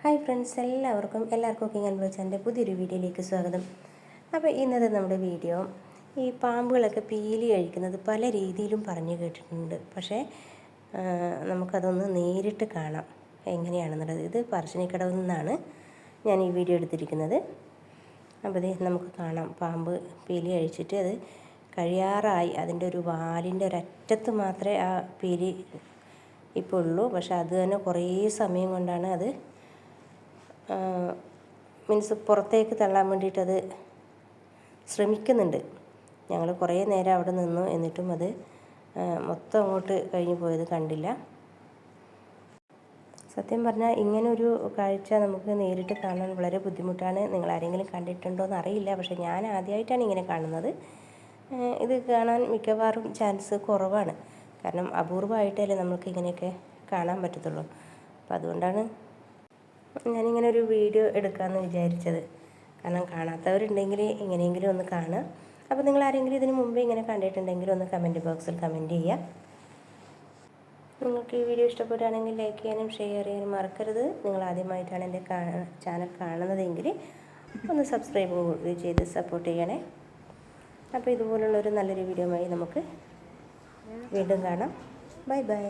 Hi friends, എല്ലാവർക്കും cooking and വ്ളോഗ്സിൻ്റെ പുതിയൊരു വീഡിയോയിലേക്ക് സ്വാഗതം. അപ്പോൾ ഇന്നത്തെ നമ്മുടെ വീഡിയോ ഈ പാമ്പുകളൊക്കെ പീലി കഴിക്കുന്നത് പല രീതിയിലും പറഞ്ഞു കേട്ടിട്ടുണ്ട്. പക്ഷേ നമുക്കതൊന്ന് നേരിട്ട് കാണാം എങ്ങനെയാണെന്നുള്ളത്. ഇത് പറശ്ശിനിക്കടവിൽ നിന്നാണ് ഞാൻ ഈ വീഡിയോ എടുത്തിരിക്കുന്നത്. അപ്പോൾ ഇത് നമുക്ക് കാണാം, പാമ്പ് പീലി കഴിച്ചിട്ട് അത് കഴിയാറായി. അതിൻ്റെ ഒരു വാലിൻ്റെ ഒരറ്റത്ത് മാത്രമേ ആ പീലി ഇപ്പോൾ ഉള്ളൂ. പക്ഷേ അത് തന്നെ കുറേ സമയം കൊണ്ടാണ് അത് പുറത്തേക്ക് തള്ളാൻ വേണ്ടിയിട്ടത് ശ്രമിക്കുന്നുണ്ട്. ഞങ്ങൾ കുറേ നേരം അവിടെ നിന്നു, എന്നിട്ടും അത് മൊത്തം അങ്ങോട്ട് കഴിഞ്ഞു പോയത് കണ്ടില്ല. സത്യം പറഞ്ഞാൽ ഇങ്ങനൊരു കാഴ്ച നമുക്ക് നേരിട്ട് കാണാൻ വളരെ ബുദ്ധിമുട്ടാണ്. നിങ്ങൾ ആരെങ്കിലും കണ്ടിട്ടുണ്ടോ എന്ന് അറിയില്ല, പക്ഷേ ഞാൻ ആദ്യമായിട്ടാണ് ഇങ്ങനെ കാണുന്നത്. ഇത് കാണാൻ മിക്കവാറും ചാൻസ് കുറവാണ്. കാരണം അപൂർവമായിട്ടല്ലേ നമുക്ക് ഇങ്ങനെയൊക്കെ കാണാൻ പറ്റത്തുള്ളൂ. അപ്പോൾ അതുകൊണ്ടാണ് ഞാനിങ്ങനെ ഒരു വീഡിയോ എടുക്കാമെന്ന് വിചാരിച്ചത്. കാരണം കാണാത്തവരുണ്ടെങ്കിൽ എങ്ങനെയെങ്കിലും ഒന്ന് കാണുക. അപ്പോൾ നിങ്ങൾ ആരെങ്കിലും ഇതിന് മുമ്പേ ഇങ്ങനെ കണ്ടിട്ടുണ്ടെങ്കിൽ ഒന്ന് കമൻറ്റ് ബോക്സിൽ കമൻറ്റ് ചെയ്യുക. നിങ്ങൾക്ക് ഈ വീഡിയോ ഇഷ്ടപ്പെടുകയാണെങ്കിൽ ലൈക്ക് ചെയ്യാനും ഷെയർ ചെയ്യാനും മറക്കരുത്. നിങ്ങൾ ആദ്യമായിട്ടാണ് എൻ്റെ ചാനൽ കാണുന്നതെങ്കിൽ ഒന്ന് സബ്സ്ക്രൈബ് ചെയ്ത് സപ്പോർട്ട് ചെയ്യണേ. അപ്പോൾ ഇതുപോലുള്ളൊരു നല്ലൊരു വീഡിയോയുമായി നമുക്ക് വീണ്ടും കാണാം. Bye bye.